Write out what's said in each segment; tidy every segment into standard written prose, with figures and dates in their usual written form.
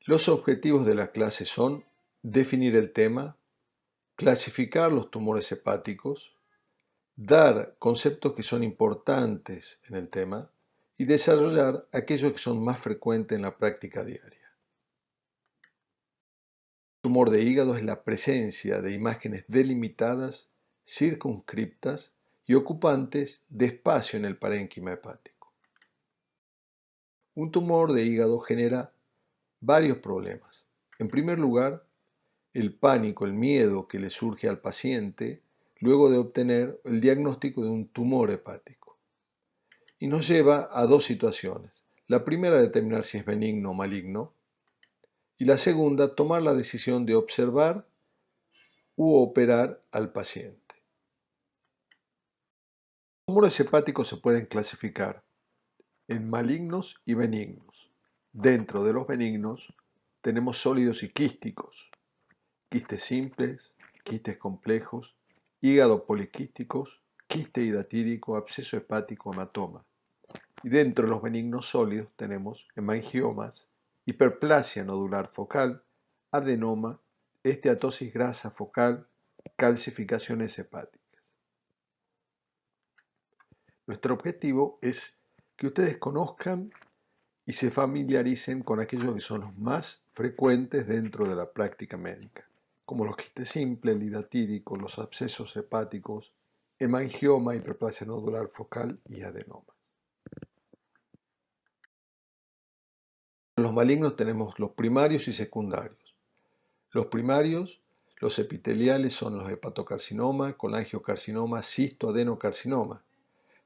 Los objetivos de la clase son definir el tema, clasificar los tumores hepáticos, dar conceptos que son importantes en el tema y desarrollar aquellos que son más frecuentes en la práctica diaria. El tumor de hígado es la presencia de imágenes delimitadas, circunscriptas y ocupantes de espacio en el parénquima hepático. Un tumor de hígado genera varios problemas. En primer lugar, el pánico, el miedo que le surge al paciente luego de obtener el diagnóstico de un tumor hepático. Y nos lleva a dos situaciones. La primera, determinar si es benigno o maligno. Y la segunda, tomar la decisión de observar u operar al paciente. Los tumores hepáticos se pueden clasificar en malignos y benignos. Dentro de los benignos tenemos sólidos y quísticos, quistes simples, quistes complejos, hígado poliquísticos, quiste hidatídico, absceso hepático, hematoma. Y dentro de los benignos sólidos tenemos hemangiomas, hiperplasia nodular focal, adenoma, esteatosis grasa focal, calcificaciones hepáticas. Nuestro objetivo es que ustedes conozcan y se familiaricen con aquellos que son los más frecuentes dentro de la práctica médica, como los quistes simples, el hidatídico, los abscesos hepáticos, hemangioma, hiperplasia nodular focal y adenoma. En los malignos tenemos los primarios y secundarios. Los primarios, los epiteliales, son los hepatocarcinoma, colangiocarcinoma, cistoadenocarcinoma.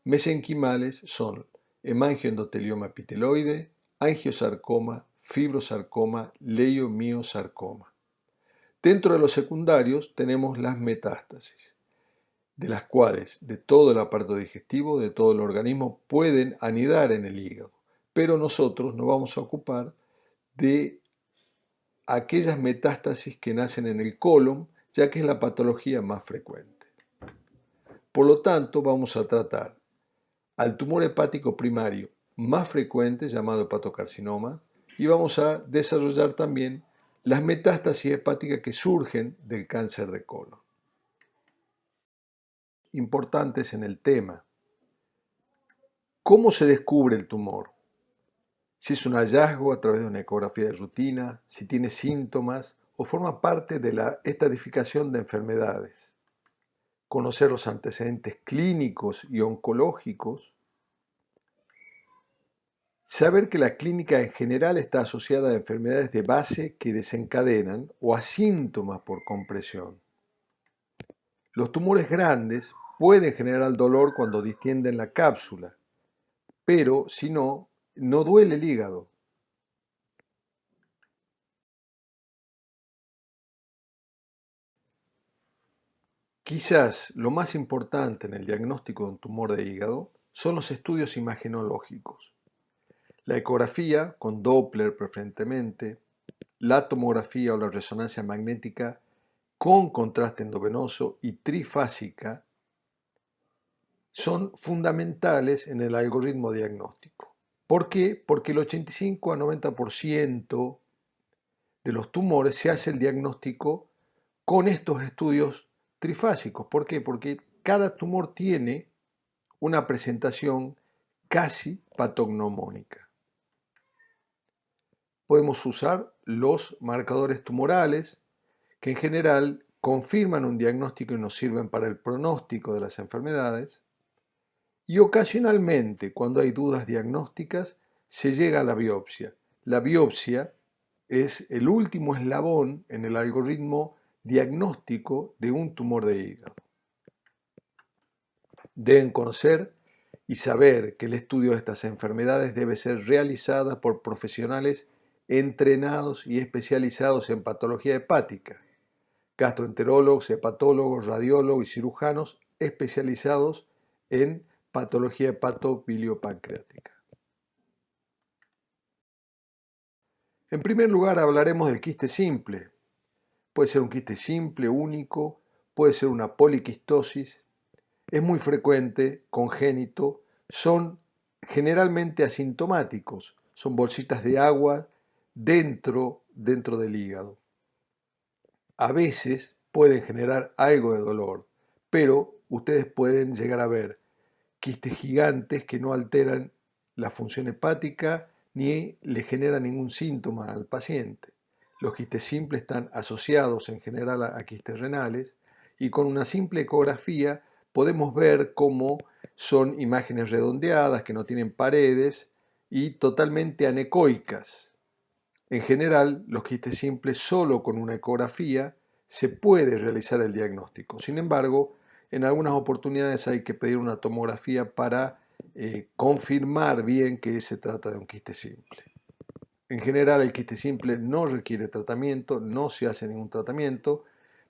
Mesenquimales son hemangioendotelioma epiteloide, angiosarcoma, fibrosarcoma, leiomiosarcoma. Dentro de los secundarios tenemos las metástasis, de las cuales de todo el aparato digestivo, de todo el organismo, pueden anidar en el hígado, pero nosotros nos vamos a ocupar de aquellas metástasis que nacen en el colon, ya que es la patología más frecuente. Por lo tanto, vamos a tratar al tumor hepático primario más frecuente, llamado hepatocarcinoma, y vamos a desarrollar también las metástasis hepáticas que surgen del cáncer de colon. Importantes en el tema. ¿Cómo se descubre el tumor? Si es un hallazgo a través de una ecografía de rutina, si tiene síntomas o forma parte de la estadificación de enfermedades. Conocer los antecedentes clínicos y oncológicos. Saber que la clínica en general está asociada a enfermedades de base que desencadenan o a síntomas por compresión. Los tumores grandes pueden generar dolor cuando distienden la cápsula, pero si no, no duele el hígado. Quizás lo más importante en el diagnóstico de un tumor de hígado son los estudios imagenológicos. La ecografía, con Doppler preferentemente, la tomografía o la resonancia magnética con contraste endovenoso y trifásica son fundamentales en el algoritmo diagnóstico. ¿Por qué? Porque el 85 a 90% de los tumores se hace el diagnóstico con estos estudios trifásicos. ¿Por qué? Porque cada tumor tiene una presentación casi patognomónica. Podemos usar los marcadores tumorales, que en general confirman un diagnóstico y nos sirven para el pronóstico de las enfermedades. Y ocasionalmente, cuando hay dudas diagnósticas, se llega a la biopsia. La biopsia es el último eslabón en el algoritmo diagnóstico de un tumor de hígado. Deben conocer y saber que el estudio de estas enfermedades debe ser realizada por profesionales entrenados y especializados en patología hepática, gastroenterólogos, hepatólogos, radiólogos y cirujanos especializados en patología hepatobiliopancreática. En primer lugar, hablaremos del quiste simple. Puede ser un quiste simple, único, puede ser una poliquistosis. Es muy frecuente, congénito, son generalmente asintomáticos, son bolsitas de agua dentro dentro del hígado. A veces pueden generar algo de dolor, pero ustedes pueden llegar a ver quistes gigantes que no alteran la función hepática ni le generan ningún síntoma al paciente. Los quistes simples están asociados en general a quistes renales y con una simple ecografía podemos ver cómo son imágenes redondeadas que no tienen paredes y totalmente anecoicas. En general, los quistes simples solo con una ecografía se puede realizar el diagnóstico. Sin embargo, en algunas oportunidades hay que pedir una tomografía para confirmar bien que se trata de un quiste simple. En general, el quiste simple no requiere tratamiento, no se hace ningún tratamiento,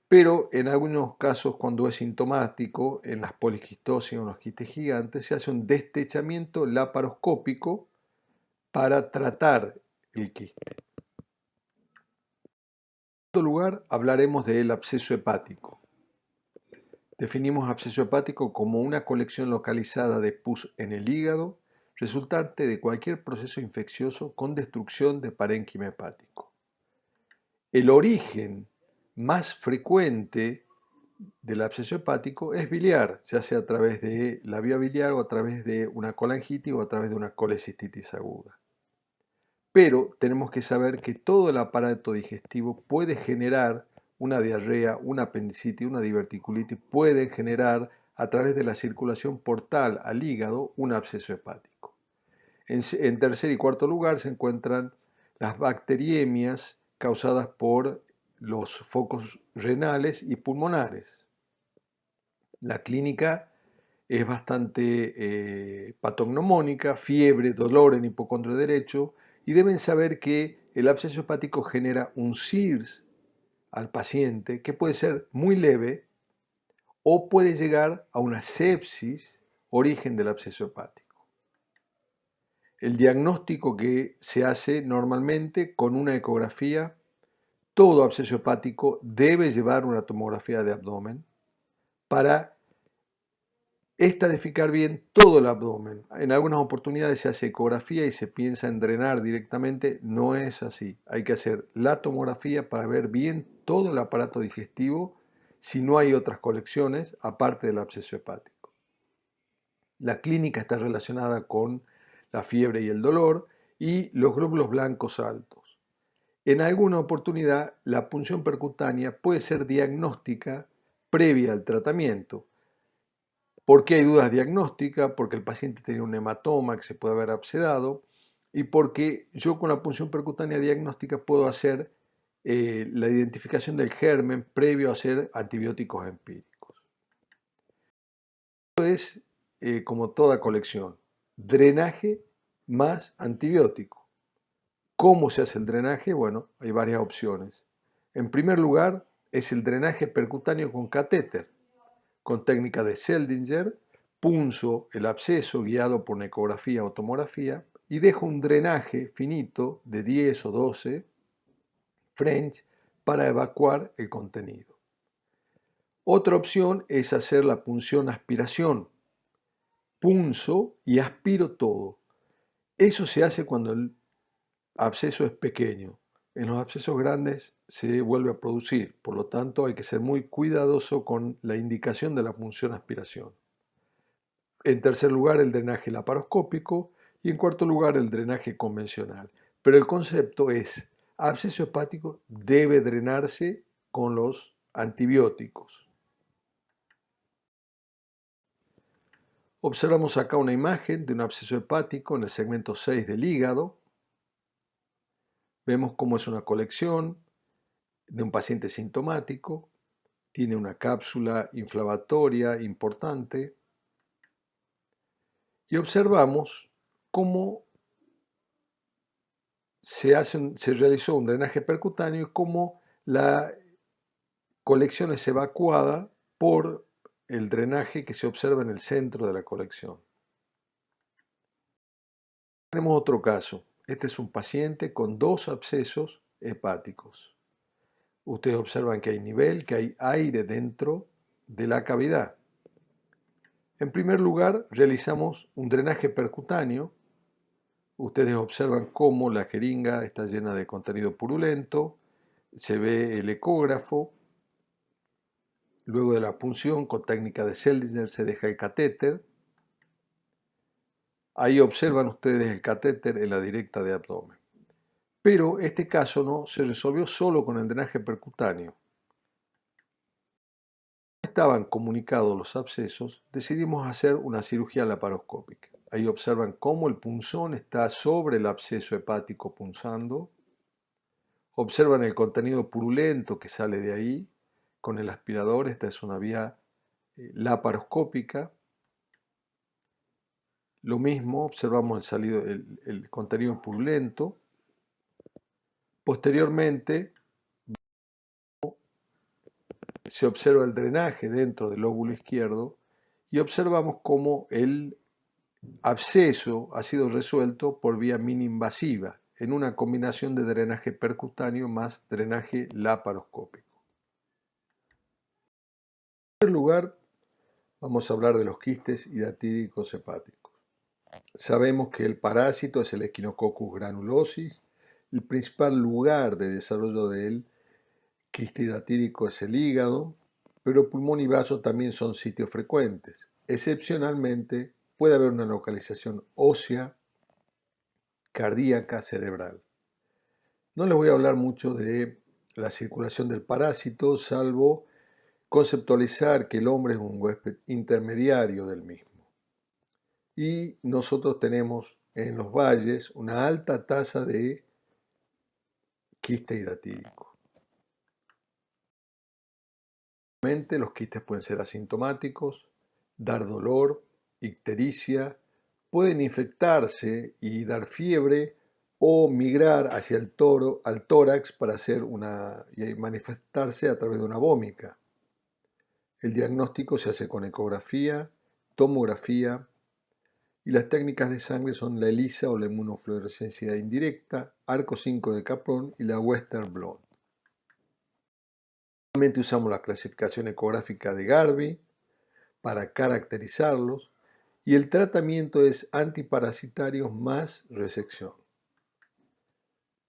pero en algunos casos, cuando es sintomático, en las poliquistosis o en los quistes gigantes, se hace un destechamiento laparoscópico para tratar el quiste. En segundo lugar, hablaremos del absceso hepático. Definimos absceso hepático como una colección localizada de pus en el hígado resultante de cualquier proceso infeccioso con destrucción de parénquima hepático. El origen más frecuente del absceso hepático es biliar, ya sea a través de la vía biliar o a través de una colangitis o a través de una colecistitis aguda. Pero tenemos que saber que todo el aparato digestivo puede generar una diarrea, una apendicitis, una diverticulitis, pueden generar a través de la circulación portal al hígado un absceso hepático. En tercer y cuarto lugar se encuentran las bacteriemias causadas por los focos renales y pulmonares. La clínica es bastante patognomónica, fiebre, dolor en hipocondrio derecho, y deben saber que el absceso hepático genera un CIRS al paciente que puede ser muy leve o puede llegar a una sepsis, origen del absceso hepático. El diagnóstico que se hace normalmente con una ecografía, todo absceso hepático debe llevar una tomografía de abdomen para estadificar bien todo el abdomen. En algunas oportunidades se hace ecografía y se piensa en drenar directamente. No es así. Hay que hacer la tomografía para ver bien todo el aparato digestivo si no hay otras colecciones aparte del absceso hepático. La clínica está relacionada con la fiebre y el dolor y los glóbulos blancos altos. En alguna oportunidad la punción percutánea puede ser diagnóstica previa al tratamiento. ¿Por qué hay dudas diagnósticas? Porque el paciente tenía un hematoma que se puede haber abscedado y porque yo con la punción percutánea diagnóstica puedo hacer la identificación del germen previo a hacer antibióticos empíricos. Esto es como toda colección, drenaje más antibiótico. ¿Cómo se hace el drenaje? Bueno, hay varias opciones. En primer lugar, es el drenaje percutáneo con catéter, con técnica de Seldinger, punzo el absceso guiado por una ecografía o tomografía y dejo un drenaje finito de 10 o 12 French para evacuar el contenido. Otra opción es hacer la punción aspiración. Punzo y aspiro todo. Eso se hace cuando el absceso es pequeño. En los abscesos grandes se vuelve a producir, por lo tanto hay que ser muy cuidadoso con la indicación de la punción aspiración. En tercer lugar, el drenaje laparoscópico y en cuarto lugar, el drenaje convencional. Pero el concepto es, absceso hepático debe drenarse con los antibióticos. Observamos acá una imagen de un absceso hepático en el segmento 6 del hígado. Vemos cómo es una colección de un paciente sintomático, tiene una cápsula inflamatoria importante y observamos cómo se realizó un drenaje percutáneo y cómo la colección es evacuada por el drenaje que se observa en el centro de la colección. Tenemos otro caso. Este es un paciente con dos abscesos hepáticos. Ustedes observan que hay nivel, que hay aire dentro de la cavidad. En primer lugar, realizamos un drenaje percutáneo Ustedes observan cómo la jeringa está llena de contenido purulento, se ve el ecógrafo, luego de la punción con técnica de Seldinger se deja el catéter. Ahí observan ustedes el catéter en la directa de abdomen. Pero este caso no se resolvió solo con el drenaje percutáneo. Estaban comunicados los abscesos, decidimos hacer una cirugía laparoscópica. Ahí observan cómo el punzón está sobre el absceso hepático punzando. Observan el contenido purulento que sale de ahí con el aspirador. Esta es una vía laparoscópica. Lo mismo, observamos el contenido purulento. Posteriormente, se observa el drenaje dentro del lóbulo izquierdo y observamos cómo el absceso ha sido resuelto por vía mini-invasiva en una combinación de drenaje percutáneo más drenaje laparoscópico. En tercer lugar, vamos a hablar de los quistes hidatidicos hepáticos. Sabemos que el parásito es el Echinococcus granulosis. El principal lugar de desarrollo del quiste hidatídico es el hígado, pero pulmón y vaso también son sitios frecuentes. Excepcionalmente, puede haber una localización ósea, cardíaca, cerebral. No les voy a hablar mucho de la circulación del parásito, salvo conceptualizar que el hombre es un huésped intermediario del mismo. Y nosotros tenemos en los valles una alta tasa de quiste hidatídico. Los quistes pueden ser asintomáticos, dar dolor, ictericia, pueden infectarse y dar fiebre o migrar hacia el al tórax para y manifestarse a través de una vómica. El diagnóstico se hace con ecografía, tomografía y las técnicas de sangre son la ELISA o la inmunofluorescencia indirecta, arco 5 de Capron y la Western blot. Normalmente usamos la clasificación ecográfica de Garvey para caracterizarlos y el tratamiento es antiparasitarios más resección.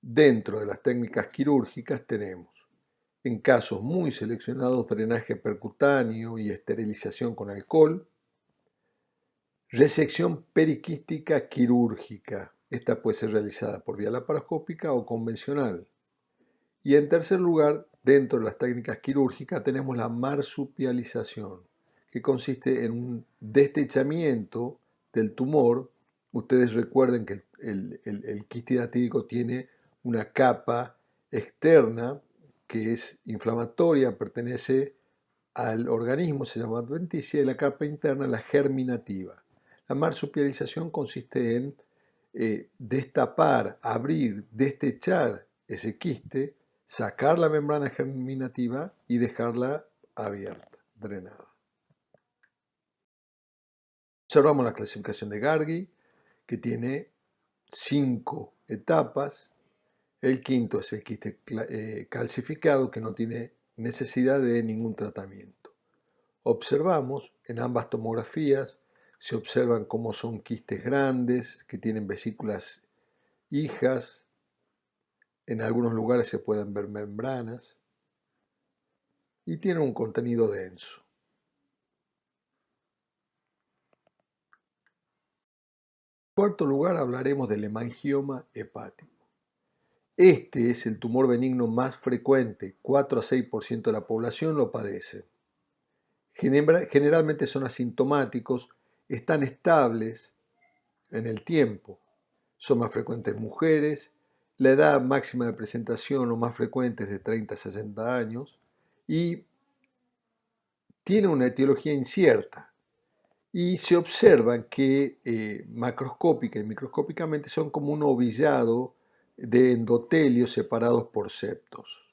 Dentro de las técnicas quirúrgicas tenemos, en casos muy seleccionados, drenaje percutáneo y esterilización con alcohol, resección periquística quirúrgica. Esta puede ser realizada por vía laparoscópica o convencional. Y en tercer lugar, dentro de las técnicas quirúrgicas tenemos la marsupialización, que consiste en un destechamiento del tumor. Ustedes recuerden que el quiste hidatídico tiene una capa externa que es inflamatoria, pertenece al organismo, se llama adventicia, y la capa interna la germinativa. La marsupialización consiste en destapar, abrir, destechar ese quiste, sacar la membrana germinativa y dejarla abierta, drenada. Observamos la clasificación de Gargi, que tiene 5 etapas. El quinto es el quiste calcificado, que no tiene necesidad de ningún tratamiento. Observamos en ambas tomografías, se observan cómo son quistes grandes, que tienen vesículas hijas. En algunos lugares se pueden ver membranas y tienen un contenido denso. En cuarto lugar, hablaremos del hemangioma hepático. Este es el tumor benigno más frecuente, 4 a 6% de la población lo padece. Generalmente son asintomáticos, están estables en el tiempo, son más frecuentes en mujeres, la edad máxima de presentación o más frecuente es de 30 a 60 años y tiene una etiología incierta. Y se observan que macroscópica y microscópicamente son como un ovillado de endotelios separados por septos.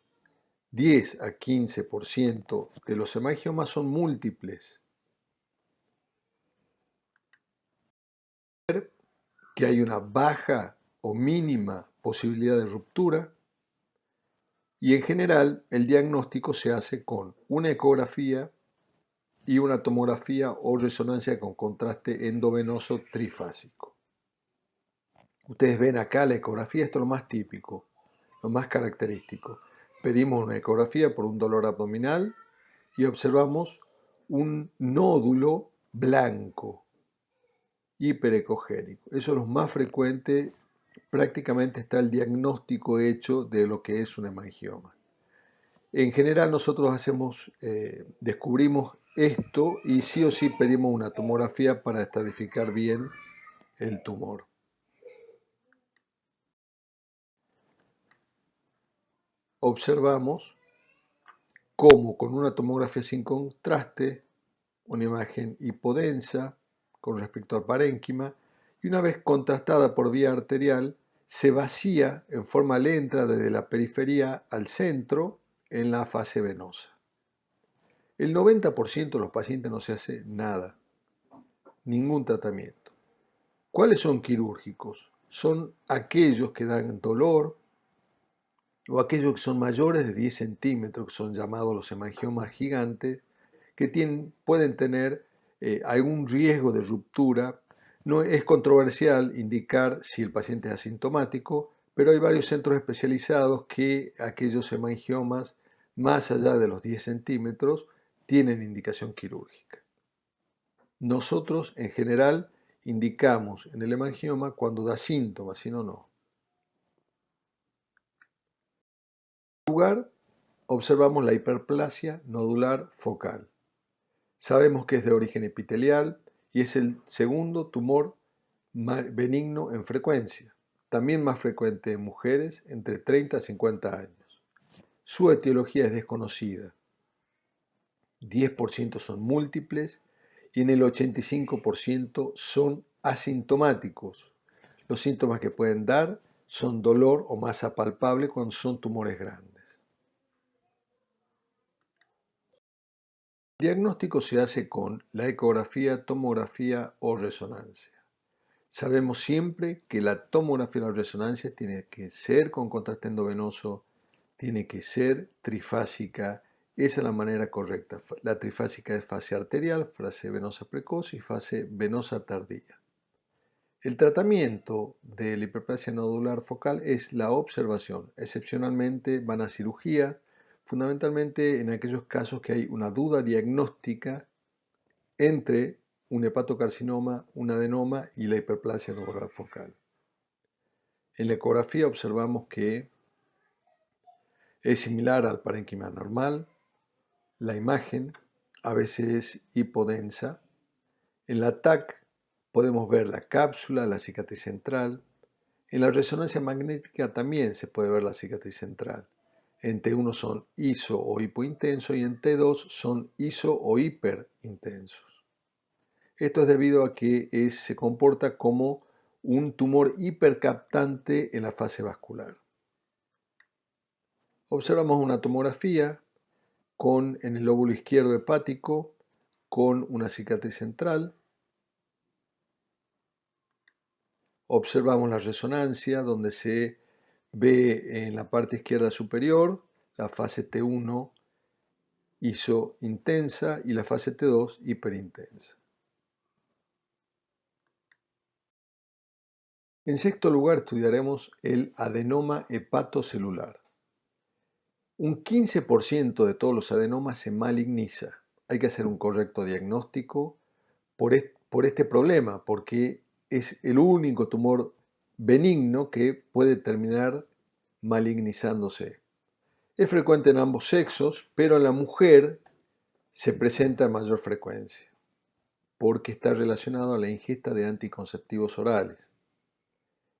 10 a 15% de los hemangiomas son múltiples. Que hay una baja o mínima posibilidad de ruptura y en general el diagnóstico se hace con una ecografía y una tomografía o resonancia con contraste endovenoso trifásico. Ustedes ven acá la ecografía, esto es lo más típico, lo más característico. Pedimos una ecografía por un dolor abdominal y observamos un nódulo blanco, hiperecogénico. Eso es lo más frecuente, prácticamente está el diagnóstico hecho de lo que es un hemangioma. En general nosotros descubrimos esto y sí o sí pedimos una tomografía para estratificar bien el tumor. Observamos cómo con una tomografía sin contraste, una imagen hipodensa con respecto al parénquima, y una vez contrastada por vía arterial, se vacía en forma lenta desde la periferia al centro en la fase venosa. El 90% de los pacientes no se hace nada, ningún tratamiento. ¿Cuáles son quirúrgicos? Son aquellos que dan dolor o aquellos que son mayores de 10 centímetros, que son llamados los hemangiomas gigantes, que pueden tener algún riesgo de ruptura. No es controversial indicar si el paciente es asintomático, pero hay varios centros especializados que aquellos hemangiomas más allá de los 10 centímetros tienen indicación quirúrgica. Nosotros, en general, indicamos en el hemangioma cuando da síntomas, si no, no. En lugar, observamos la hiperplasia nodular focal. Sabemos que es de origen epitelial y es el segundo tumor benigno en frecuencia, también más frecuente en mujeres entre 30 a 50 años. Su etiología es desconocida. 10% son múltiples y en el 85% son asintomáticos. Los síntomas que pueden dar son dolor o masa palpable cuando son tumores grandes. El diagnóstico se hace con la ecografía, tomografía o resonancia. Sabemos siempre que la tomografía o la resonancia tiene que ser con contraste endovenoso, tiene que ser trifásica. Esa es la manera correcta. La trifásica es fase arterial, fase venosa precoz y fase venosa tardía. El tratamiento de la hiperplasia nodular focal es la observación. Excepcionalmente van a cirugía, fundamentalmente en aquellos casos que hay una duda diagnóstica entre un hepatocarcinoma, un adenoma y la hiperplasia nodular focal. En la ecografía observamos que es similar al parénquima normal. La imagen a veces es hipodensa. En la TAC podemos ver la cápsula, la cicatriz central. En la resonancia magnética también se puede ver la cicatriz central. En T1 son iso o hipointensos y en T2 son iso o hiperintensos. Esto es debido a que se comporta como un tumor hipercaptante en la fase vascular. Observamos una tomografía en el lóbulo izquierdo hepático con una cicatriz central. Observamos la resonancia donde se ve en la parte izquierda superior la fase T1 isointensa y la fase T2 hiperintensa. En sexto lugar estudiaremos el adenoma hepatocelular. Un 15% de todos los adenomas se maligniza. Hay que hacer un correcto diagnóstico por este problema, porque es el único tumor benigno que puede terminar malignizándose. Es frecuente en ambos sexos, pero en la mujer se presenta en mayor frecuencia, porque está relacionado a la ingesta de anticonceptivos orales.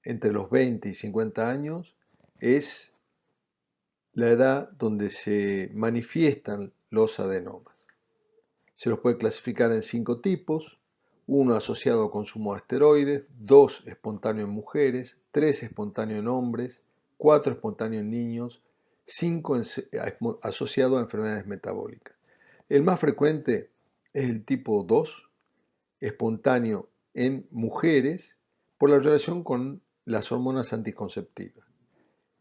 Entre los 20 y 50 años es la edad donde se manifiestan los adenomas. Se los puede clasificar en 5 tipos: 1 asociado a consumo de esteroides, 2 espontáneo en mujeres, 3 espontáneo en hombres, 4 espontáneo en niños, 5 asociado a enfermedades metabólicas. El más frecuente es el tipo 2, espontáneo en mujeres, por la relación con las hormonas anticonceptivas.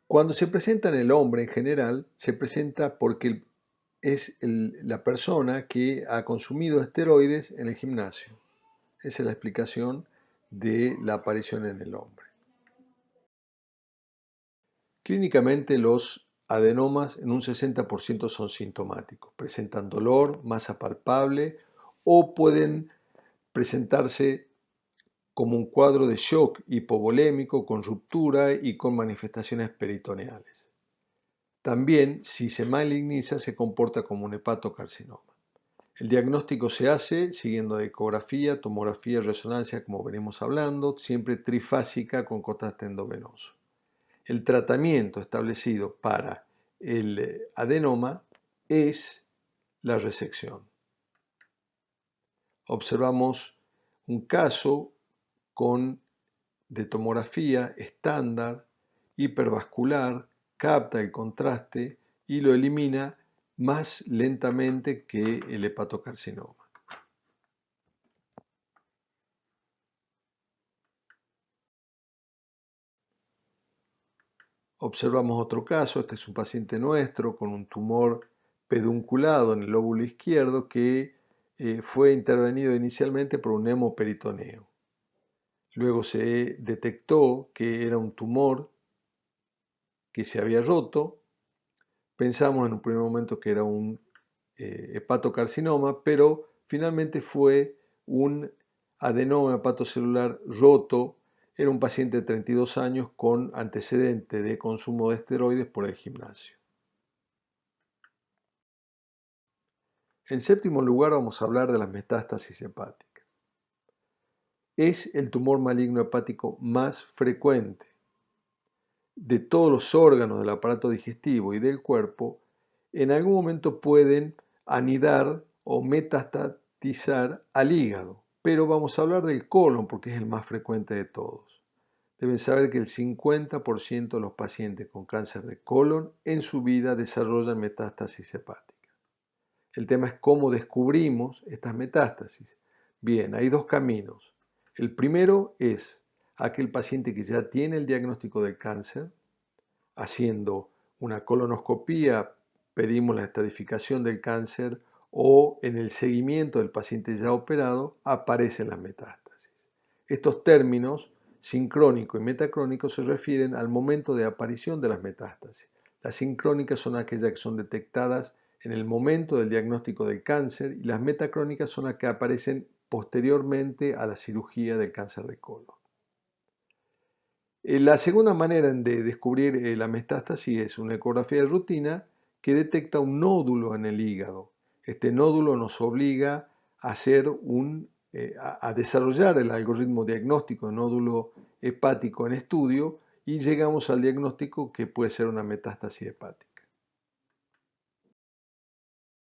Cuando se presenta en el hombre en general, se presenta porque es la persona que ha consumido esteroides en el gimnasio. Esa es la explicación de la aparición en el hombre. Clínicamente los adenomas en un 60% son sintomáticos, presentan dolor, masa palpable o pueden presentarse como un cuadro de shock hipovolémico con ruptura y con manifestaciones peritoneales. También, si se maligniza, se comporta como un hepatocarcinoma. El diagnóstico se hace siguiendo ecografía, tomografía, resonancia, como venimos hablando, siempre trifásica con contraste endovenoso. El tratamiento establecido para el adenoma es la resección. Observamos un caso de tomografía estándar, hipervascular, capta el contraste y lo elimina más lentamente que el hepatocarcinoma. Observamos otro caso, este es un paciente nuestro con un tumor pedunculado en el lóbulo izquierdo que fue intervenido inicialmente por un hemoperitoneo. Luego se detectó que era un tumor que se había roto. Pensamos en un primer momento que era un hepatocarcinoma, pero finalmente fue un adenoma hepatocelular roto. Era un paciente de 32 años con antecedente de consumo de esteroides por el gimnasio. En séptimo lugar vamos a hablar de las metástasis hepáticas. Es el tumor maligno hepático más frecuente. De todos los órganos del aparato digestivo y del cuerpo, en algún momento pueden anidar o metastatizar al hígado, pero vamos a hablar del colon porque es el más frecuente de todos. Deben saber que el 50% de los pacientes con cáncer de colon en su vida desarrollan metástasis hepática. El tema es cómo descubrimos estas metástasis. Bien, hay dos caminos. El primero es aquel paciente que ya tiene el diagnóstico del cáncer, haciendo una colonoscopía, pedimos la estadificación del cáncer o en el seguimiento del paciente ya operado aparecen las metástasis. Estos términos, sincrónico y metacrónico, se refieren al momento de aparición de las metástasis. Las sincrónicas son aquellas que son detectadas en el momento del diagnóstico del cáncer y las metacrónicas son las que aparecen posteriormente a la cirugía del cáncer de colon. La segunda manera de descubrir la metástasis es una ecografía de rutina que detecta un nódulo en el hígado. Este nódulo nos obliga a a desarrollar el algoritmo diagnóstico de nódulo hepático en estudio y llegamos al diagnóstico que puede ser una metástasis hepática.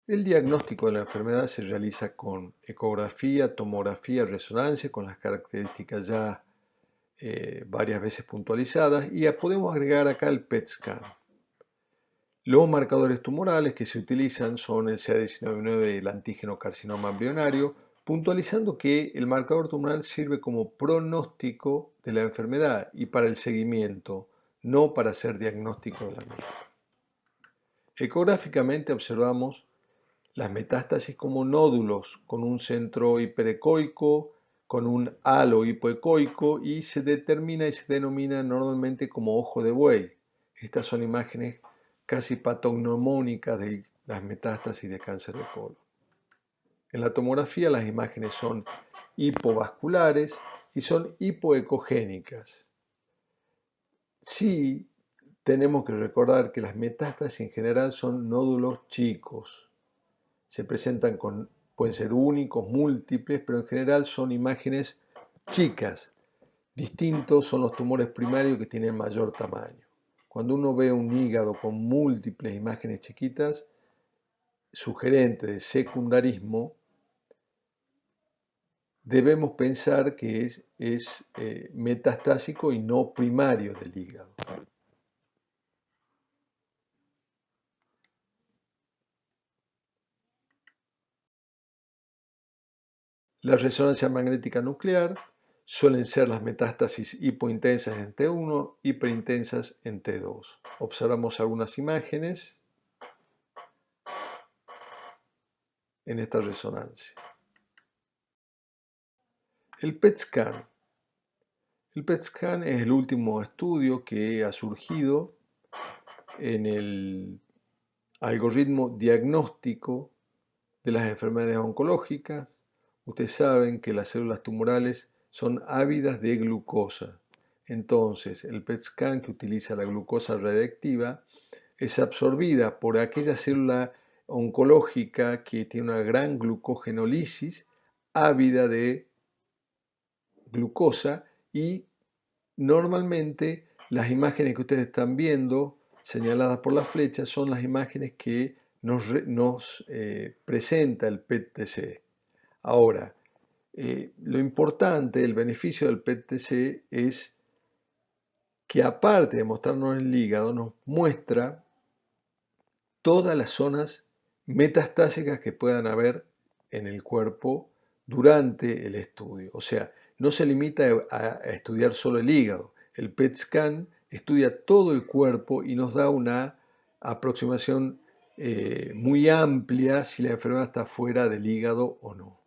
El diagnóstico de la enfermedad se realiza con ecografía, tomografía, resonancia, con las características ya varias veces puntualizadas, y podemos agregar acá el PET scan. Los marcadores tumorales que se utilizan son el CA19-9 y el antígeno carcinoma embrionario, puntualizando que el marcador tumoral sirve como pronóstico de la enfermedad y para el seguimiento, no para hacer diagnóstico de la misma. Ecográficamente observamos las metástasis como nódulos con un centro hiperecoico, con un halo hipoecoico y se determina y se denomina normalmente como ojo de buey. Estas son imágenes casi patognomónicas de las metástasis de cáncer de colon. En la tomografía las imágenes son hipovasculares y son hipoecogénicas. Sí, tenemos que recordar que las metástasis en general son nódulos chicos. Se presentan pueden ser únicos, múltiples, pero en general son imágenes chicas. Distintos son los tumores primarios que tienen mayor tamaño. Cuando uno ve un hígado con múltiples imágenes chiquitas, sugerente de secundarismo, debemos pensar que es metastásico y no primario del hígado. La resonancia magnética nuclear suelen ser las metástasis hipointensas en T1, hiperintensas en T2. Observamos algunas imágenes en esta resonancia. El PET scan. El PET scan es el último estudio que ha surgido en el algoritmo diagnóstico de las enfermedades oncológicas. Ustedes saben que las células tumorales son ávidas de glucosa. Entonces, el PET scan que utiliza la glucosa radiactiva es absorbida por aquella célula oncológica que tiene una gran glucogenólisis, ávida de glucosa, y normalmente las imágenes que ustedes están viendo señaladas por las flechas son las imágenes que nos presenta el PET-TC. Ahora, lo importante, el beneficio del PET-TC es que aparte de mostrarnos el hígado, nos muestra todas las zonas metastásicas que puedan haber en el cuerpo durante el estudio. O sea, no se limita a estudiar solo el hígado. El PET scan estudia todo el cuerpo y nos da una aproximación muy amplia si la enfermedad está fuera del hígado o no.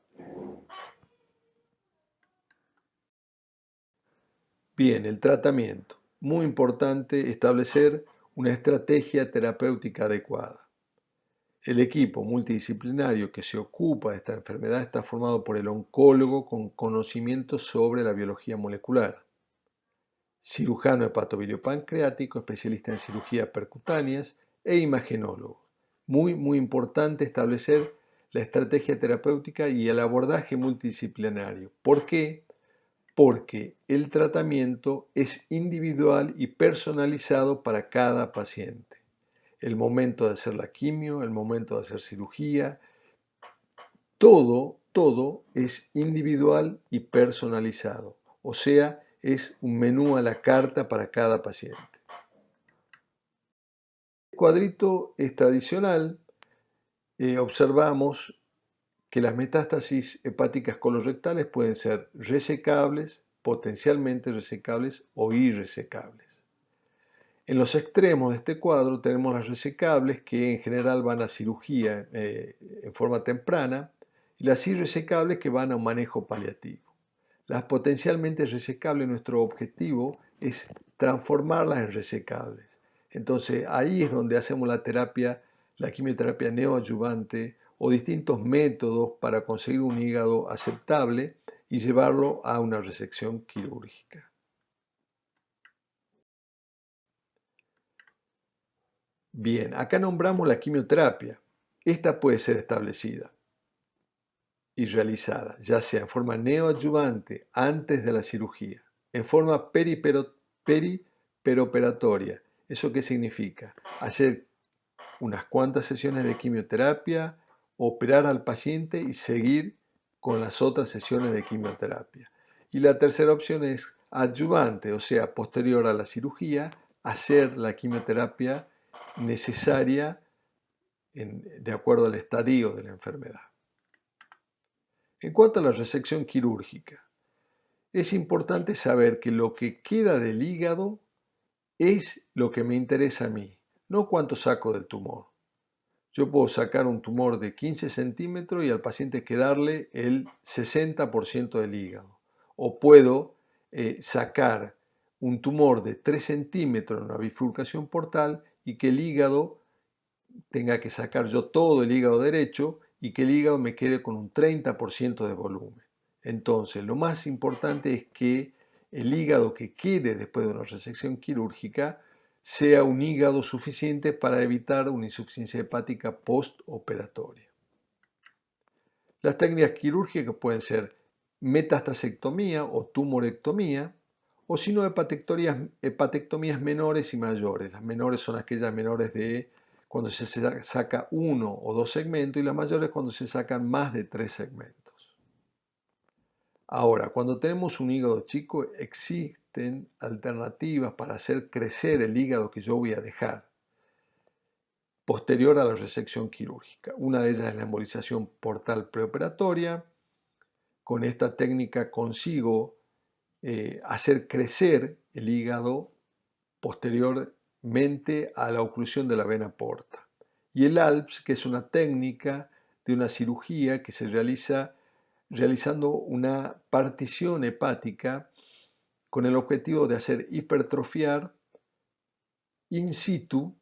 Bien, el tratamiento. Muy importante establecer una estrategia terapéutica adecuada. El equipo multidisciplinario que se ocupa de esta enfermedad está formado por el oncólogo con conocimiento sobre la biología molecular, cirujano hepatobiliopancreático, especialista en cirugía percutáneas e imagenólogo. Muy importante establecer la estrategia terapéutica y el abordaje multidisciplinario. ¿Por qué? Porque el tratamiento es individual y personalizado para cada paciente. El momento de hacer la quimio, el momento de hacer cirugía, todo es individual y personalizado. O sea, es un menú a la carta para cada paciente. El cuadrito es tradicional. Observamos que las metástasis hepáticas colorectales pueden ser resecables, potencialmente resecables o irresecables. En los extremos de este cuadro tenemos las resecables, que en general van a cirugía en forma temprana, y las irresecables, que van a un manejo paliativo. Las potencialmente resecables, nuestro objetivo es transformarlas en resecables. Entonces ahí es donde hacemos la terapia, la quimioterapia neoadyuvante o distintos métodos para conseguir un hígado aceptable y llevarlo a una resección quirúrgica. Bien, acá nombramos la quimioterapia. Esta puede ser establecida y realizada, ya sea en forma neoadyuvante antes de la cirugía, en forma periperoperatoria. ¿Eso qué significa? Hacer unas cuantas sesiones de quimioterapia, operar al paciente y seguir con las otras sesiones de quimioterapia. Y la tercera opción es adyuvante, o sea, posterior a la cirugía, hacer la quimioterapia necesaria de acuerdo al estadio de la enfermedad. En cuanto a la resección quirúrgica, es importante saber que lo que queda del hígado es lo que me interesa a mí, no cuánto saco del tumor. Yo puedo sacar un tumor de 15 centímetros y al paciente quedarle el 60% del hígado. O puedo sacar un tumor de 3 centímetros en una bifurcación portal y que el hígado tenga que sacar yo todo el hígado derecho y que el hígado me quede con un 30% de volumen. Entonces, lo más importante es que el hígado que quede después de una resección quirúrgica sea un hígado suficiente para evitar una insuficiencia hepática postoperatoria. Las técnicas quirúrgicas pueden ser metastasectomía o tumorectomía, o si no, hepatectomías menores y mayores. Las menores son aquellas menores de cuando se saca uno o dos segmentos, y las mayores cuando se sacan más de 3 segmentos. Ahora, cuando tenemos un hígado chico, existen alternativas para hacer crecer el hígado que yo voy a dejar posterior a la resección quirúrgica. Una de ellas es la embolización portal preoperatoria. Con esta técnica consigo hacer crecer el hígado posteriormente a la oclusión de la vena porta. Y el ALPS, que es una técnica de una cirugía que se realiza realizando una partición hepática con el objetivo de hacer hipertrofiar in situ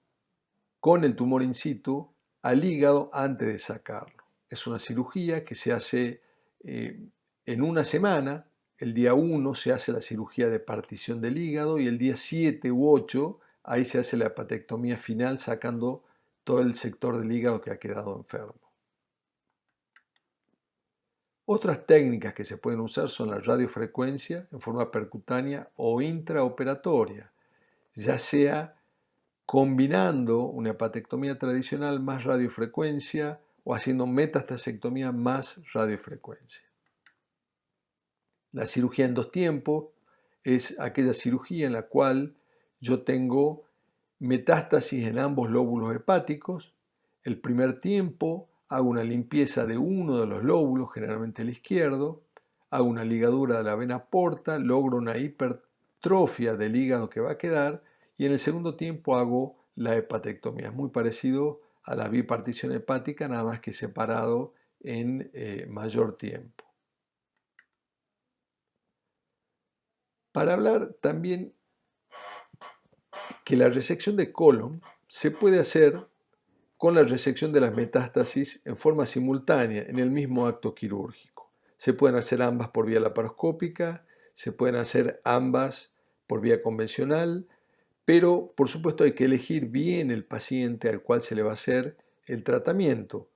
con el tumor in situ al hígado antes de sacarlo. Es una cirugía que se hace en una semana. El día 1 se hace la cirugía de partición del hígado y el día 7 u 8 ahí se hace la hepatectomía final sacando todo el sector del hígado que ha quedado enfermo. Otras técnicas que se pueden usar son la radiofrecuencia en forma percutánea o intraoperatoria, ya sea combinando una hepatectomía tradicional más radiofrecuencia o haciendo metastasectomía más radiofrecuencia. La cirugía en 2 tiempos es aquella cirugía en la cual yo tengo metástasis en ambos lóbulos hepáticos. El primer tiempo hago una limpieza de uno de los lóbulos, generalmente el izquierdo, hago una ligadura de la vena porta, logro una hipertrofia del hígado que va a quedar y en el segundo tiempo hago la hepatectomía. Es muy parecido a la bipartición hepática, nada más que separado en mayor tiempo. Para hablar también que la resección de colon se puede hacer con la resección de las metástasis en forma simultánea en el mismo acto quirúrgico. Se pueden hacer ambas por vía laparoscópica, se pueden hacer ambas por vía convencional, pero por supuesto hay que elegir bien el paciente al cual se le va a hacer el tratamiento.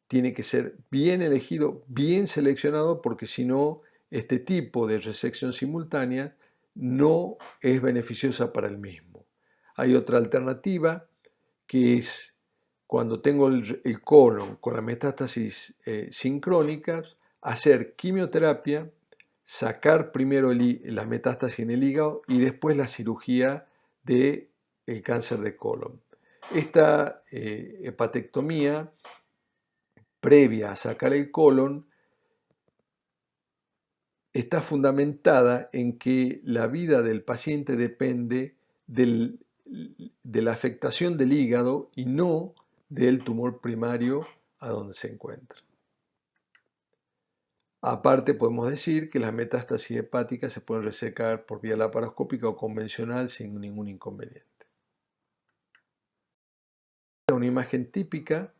Tiene que ser bien elegido, bien seleccionado, porque si no, este tipo de resección simultánea no es beneficiosa para el mismo. Hay otra alternativa que es cuando tengo el colon con la metástasis sincrónicas, hacer quimioterapia, sacar primero la metástasis en el hígado y después la cirugía del cáncer de colon. Esta hepatectomía previa a sacar el colon está fundamentada en que la vida del paciente depende de la afectación del hígado y no del tumor primario a donde se encuentra. Aparte, podemos decir que las metástasis hepáticas se pueden resecar por vía laparoscópica o convencional sin ningún inconveniente. Esta es una imagen típica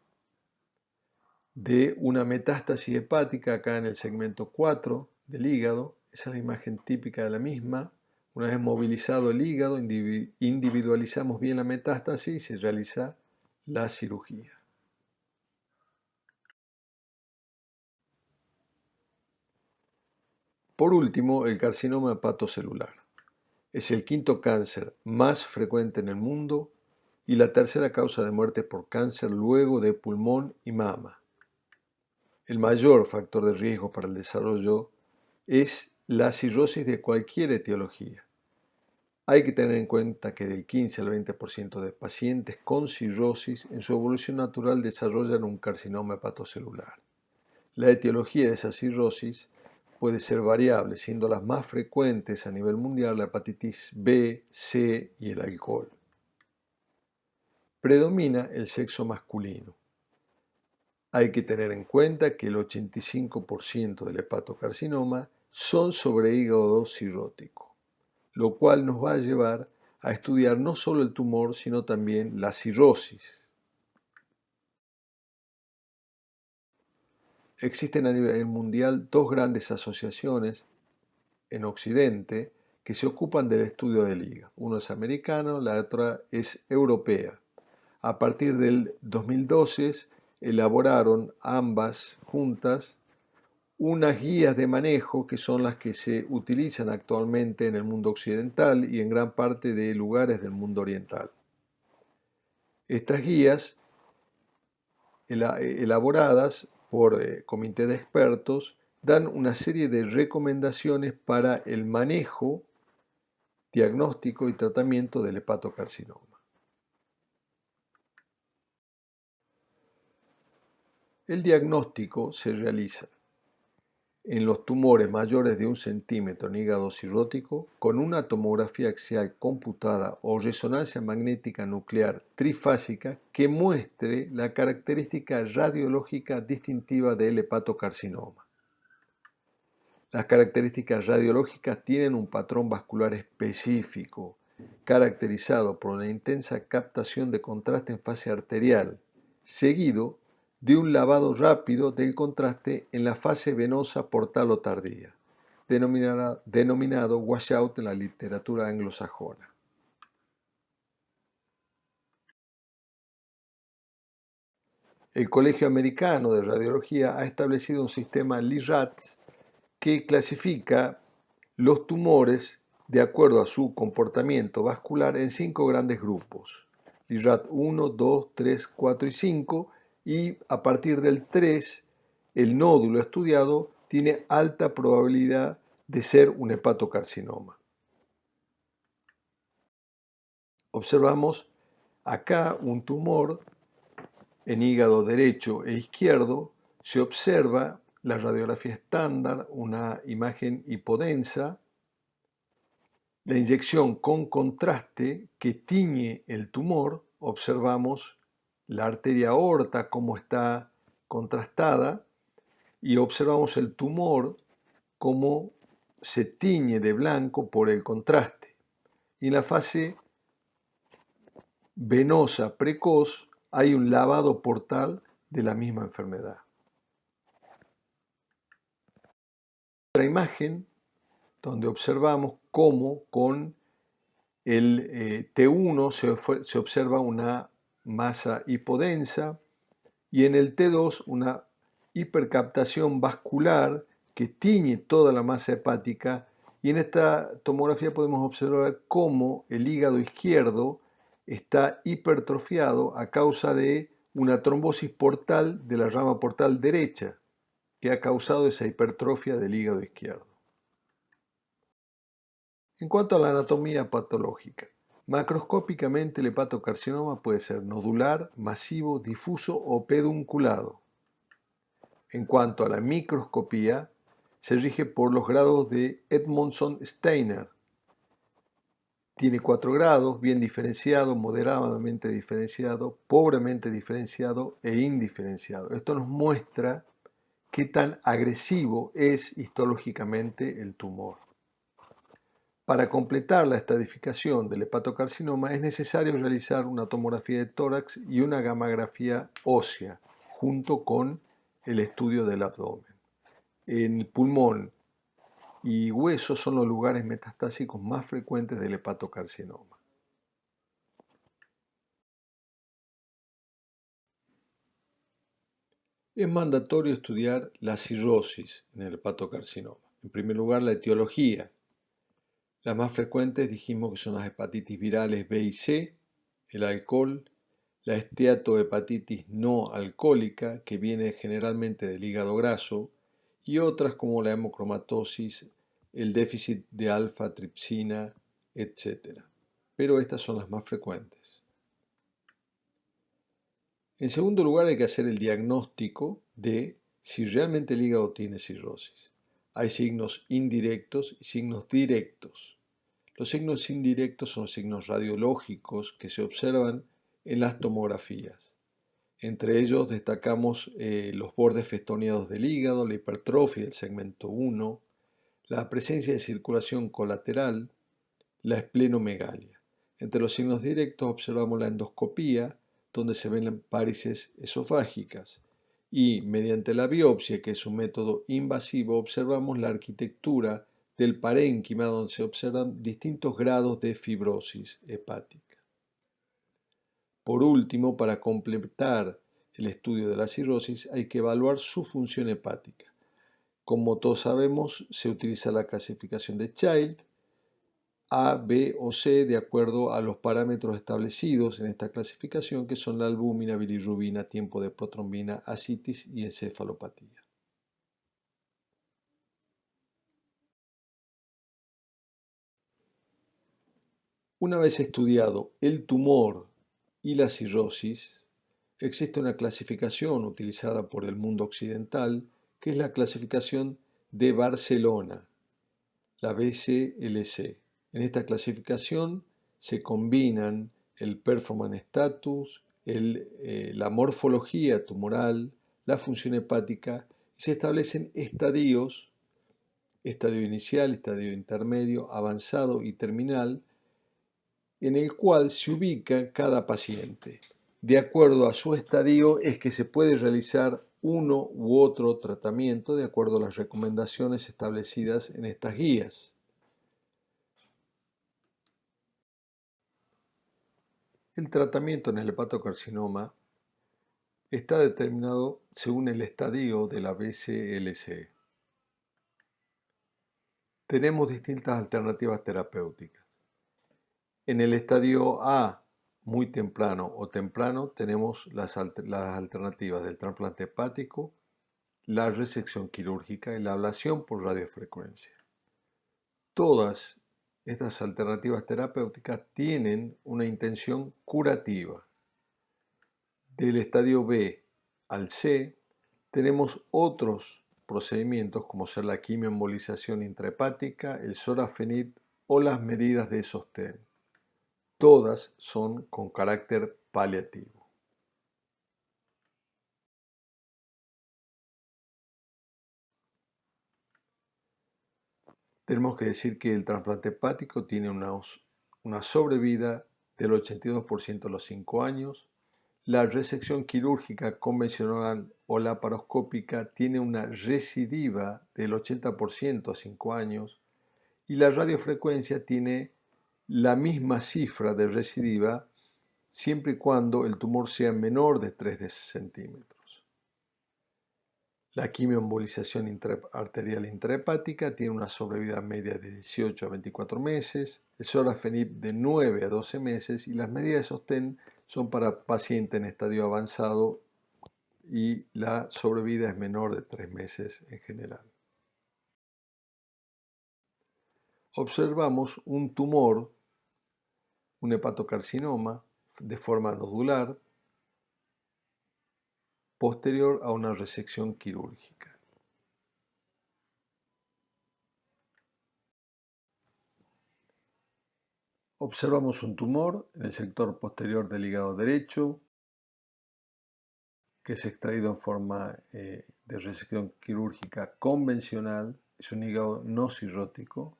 de una metástasis hepática acá en el segmento 4 del hígado. Esa es la imagen típica de la misma. Una vez movilizado el hígado, individualizamos bien la metástasis y se realiza la cirugía. Por último, el carcinoma hepatocelular. Es el quinto cáncer más frecuente en el mundo y la tercera causa de muerte por cáncer luego de pulmón y mama. El mayor factor de riesgo para el desarrollo es la cirrosis de cualquier etiología. Hay que tener en cuenta que del 15 al 20% de pacientes con cirrosis en su evolución natural desarrollan un carcinoma hepatocelular. La etiología de esa cirrosis puede ser variable, siendo las más frecuentes a nivel mundial la hepatitis B, C y el alcohol. Predomina el sexo masculino. Hay que tener en cuenta que el 85% del hepatocarcinoma son sobre hígado cirrótico, lo cual nos va a llevar a estudiar no solo el tumor, sino también la cirrosis. Existen a nivel mundial dos grandes asociaciones en Occidente que se ocupan del estudio del hígado. Uno es americano, la otra es europea. A partir del 2012 elaboraron ambas juntas unas guías de manejo que son las que se utilizan actualmente en el mundo occidental y en gran parte de lugares del mundo oriental. Estas guías, elaboradas por comité de expertos, dan una serie de recomendaciones para el manejo, diagnóstico y tratamiento del hepatocarcinoma. El diagnóstico se realiza en los tumores mayores de 1 centímetro en hígado cirrótico con una tomografía axial computada o resonancia magnética nuclear trifásica que muestre la característica radiológica distintiva del hepatocarcinoma. Las características radiológicas tienen un patrón vascular específico caracterizado por una intensa captación de contraste en fase arterial, seguido de un lavado rápido del contraste en la fase venosa portal o tardía, denominado washout en la literatura anglosajona. El Colegio Americano de Radiología ha establecido un sistema LIRADS que clasifica los tumores de acuerdo a su comportamiento vascular en 5 grandes grupos: LIRAD 1, 2, 3, 4 y 5, y a partir del 3, el nódulo estudiado tiene alta probabilidad de ser un hepatocarcinoma. Observamos acá un tumor en hígado derecho e izquierdo. Se observa la radiografía estándar, una imagen hipodensa, la inyección con contraste que tiñe el tumor. Observamos la arteria aorta cómo está contrastada y observamos el tumor cómo se tiñe de blanco por el contraste. Y en la fase venosa precoz hay un lavado portal de la misma enfermedad. Otra imagen donde observamos cómo con el T1 se observa una masa hipodensa y en el T2 una hipercaptación vascular que tiñe toda la masa hepática, y en esta tomografía podemos observar cómo el hígado izquierdo está hipertrofiado a causa de una trombosis portal de la rama portal derecha que ha causado esa hipertrofia del hígado izquierdo. En cuanto a la anatomía patológica, macroscópicamente el hepatocarcinoma puede ser nodular, masivo, difuso o pedunculado. En cuanto a la microscopía, se rige por los grados de Edmondson-Steiner. Tiene 4 grados: bien diferenciado, moderadamente diferenciado, pobremente diferenciado e indiferenciado. Esto nos muestra qué tan agresivo es histológicamente el tumor. Para completar la estadificación del hepatocarcinoma es necesario realizar una tomografía de tórax y una gammagrafía ósea, junto con el estudio del abdomen. En pulmón y hueso son los lugares metastásicos más frecuentes del hepatocarcinoma. Es mandatorio estudiar la cirrosis en el hepatocarcinoma. En primer lugar, la etiología. Las más frecuentes dijimos que son las hepatitis virales B y C, el alcohol, la esteatohepatitis no alcohólica, que viene generalmente del hígado graso, y otras como la hemocromatosis, el déficit de alfa-tripsina, etc. Pero estas son las más frecuentes. En segundo lugar, hay que hacer el diagnóstico de si realmente el hígado tiene cirrosis. Hay signos indirectos y signos directos. Los signos indirectos son signos radiológicos que se observan en las tomografías. Entre ellos destacamos los bordes festoneados del hígado, la hipertrofia del segmento 1, la presencia de circulación colateral, la esplenomegalia. Entre los signos directos observamos la endoscopía, donde se ven varices esofágicas, y mediante la biopsia, que es un método invasivo, observamos la arquitectura del parénquima, donde se observan distintos grados de fibrosis hepática. Por último, para completar el estudio de la cirrosis, hay que evaluar su función hepática. Como todos sabemos, se utiliza la clasificación de Child, A, B o C, de acuerdo a los parámetros establecidos en esta clasificación, que son la albúmina, bilirrubina, tiempo de protrombina, ascitis y encefalopatía. Una vez estudiado el tumor y la cirrosis, existe una clasificación utilizada por el mundo occidental, que es la clasificación de Barcelona, la BCLC. En esta clasificación se combinan el performance status, la morfología tumoral, la función hepática, y se establecen estadios: estadio inicial, estadio intermedio, avanzado y terminal, en el cual se ubica cada paciente. De acuerdo a su estadio es que se puede realizar uno u otro tratamiento de acuerdo a las recomendaciones establecidas en estas guías. El tratamiento en el hepatocarcinoma está determinado según el estadio de la BCLC. Tenemos distintas alternativas terapéuticas. En el estadio A, muy temprano o temprano, tenemos las alternativas del trasplante hepático, la resección quirúrgica y la ablación por radiofrecuencia. Todas estas alternativas terapéuticas tienen una intención curativa. Del estadio B al C tenemos otros procedimientos como ser la quimioembolización intrahepática, el sorafenib o las medidas de sostén. Todas son con carácter paliativo. Tenemos que decir que el trasplante hepático tiene una sobrevida del 82% a los 5 años. La resección quirúrgica convencional o laparoscópica tiene una recidiva del 80% a 5 años y la radiofrecuencia tiene la misma cifra de recidiva siempre y cuando el tumor sea menor de 3 centímetros. La quimioembolización arterial intrahepática tiene una sobrevida media de 18 a 24 meses, el sorafenib de 9 a 12 meses y las medidas de sostén son para pacientes en estadio avanzado y la sobrevida es menor de 3 meses en general. Observamos un tumor, un hepatocarcinoma de forma nodular posterior a una resección quirúrgica. Observamos un tumor en el sector posterior del hígado derecho que es extraído en forma de resección quirúrgica convencional. Es un hígado no cirrótico.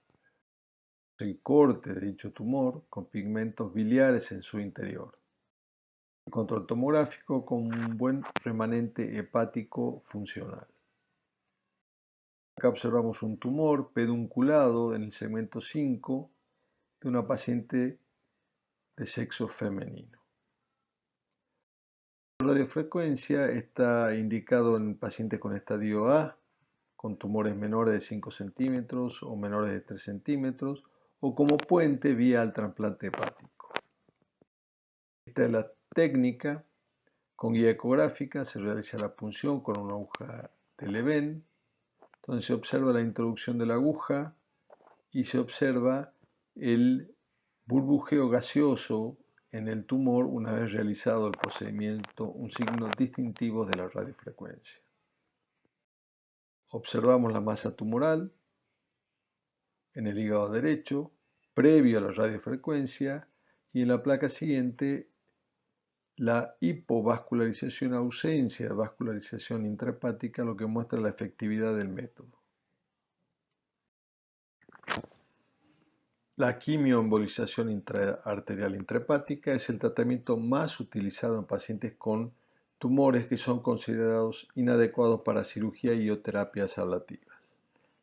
El corte de dicho tumor con pigmentos biliares en su interior. El control tomográfico con un buen remanente hepático funcional. Acá observamos un tumor pedunculado en el segmento 5 de una paciente de sexo femenino. La radiofrecuencia está indicado en pacientes con estadio A, con tumores menores de 5 centímetros o menores de 3 centímetros, o como puente vía al trasplante hepático. Esta es la técnica. Con guía ecográfica se realiza la punción con una aguja de Leven, donde se observa la introducción de la aguja y se observa el burbujeo gaseoso en el tumor una vez realizado el procedimiento, un signo distintivo de la radiofrecuencia. Observamos la masa tumoral en el hígado derecho, previo a la radiofrecuencia, y en la placa siguiente la hipovascularización, ausencia de vascularización intrahepática, lo que muestra la efectividad del método. La quimioembolización intraarterial intrahepática es el tratamiento más utilizado en pacientes con tumores que son considerados inadecuados para cirugía y o terapias ablativas.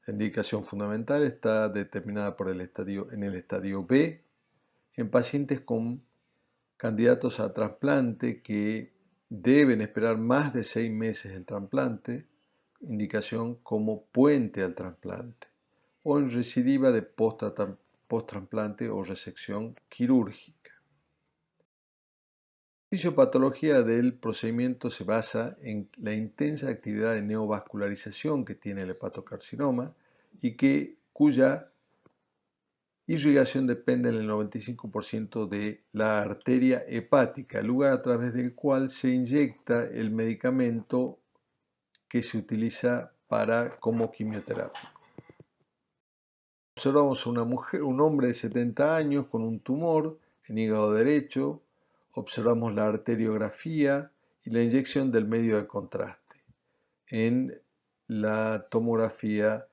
La indicación fundamental está determinada en el estadio B, en pacientes con candidatos a trasplante que deben esperar más de 6 meses el trasplante, indicación como puente al trasplante, o en recidiva de post-trasplante o resección quirúrgica. La fisiopatología del procedimiento se basa en la intensa actividad de neovascularización que tiene el hepatocarcinoma y cuya irrigación depende en el 95% de la arteria hepática, el lugar a través del cual se inyecta el medicamento que se utiliza como quimioterapia. Observamos a un hombre de 70 años con un tumor en hígado derecho. Observamos la arteriografía y la inyección del medio de contraste. En la tomografía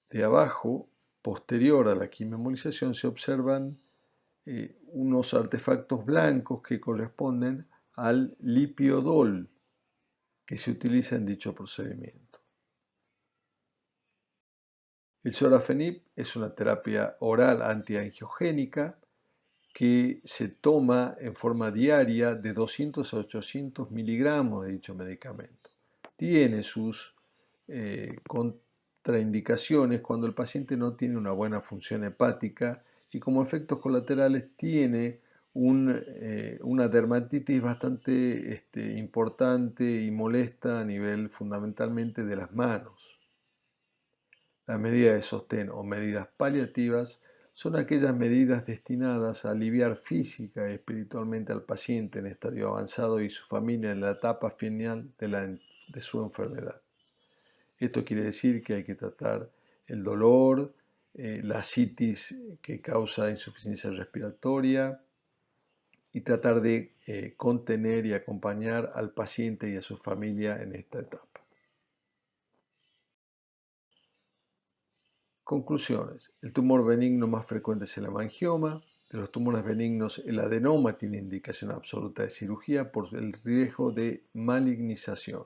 de abajo posterior a la quimioemolización se observan unos artefactos blancos que corresponden al lipiodol que se utiliza en dicho procedimiento. El sorafenib es una terapia oral antiangiogénica que se toma en forma diaria de 200 a 800 miligramos de dicho medicamento. Tiene sus contraindicaciones cuando el paciente no tiene una buena función hepática y como efectos colaterales tiene una dermatitis bastante importante y molesta a nivel fundamentalmente de las manos. Las medidas de sostén o medidas paliativas son aquellas medidas destinadas a aliviar física y espiritualmente al paciente en estadio avanzado y su familia en la etapa final de su enfermedad. Esto quiere decir que hay que tratar el dolor, la ascitis que causa insuficiencia respiratoria y tratar de contener y acompañar al paciente y a su familia en esta etapa. Conclusiones. El tumor benigno más frecuente es el hemangioma. De los tumores benignos, el adenoma tiene indicación absoluta de cirugía por el riesgo de malignización.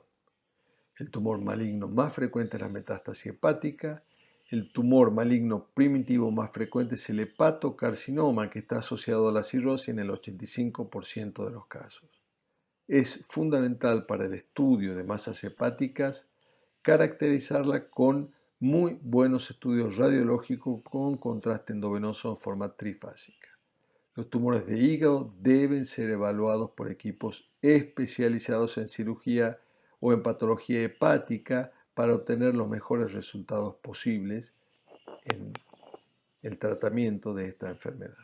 El tumor maligno más frecuente es la metástasis hepática. El tumor maligno primitivo más frecuente es el hepatocarcinoma, que está asociado a la cirrosis en el 85% de los casos. Es fundamental para el estudio de masas hepáticas caracterizarla con muy buenos estudios radiológicos con contraste endovenoso en forma trifásica. Los tumores de hígado deben ser evaluados por equipos especializados en cirugía o en patología hepática para obtener los mejores resultados posibles en el tratamiento de esta enfermedad.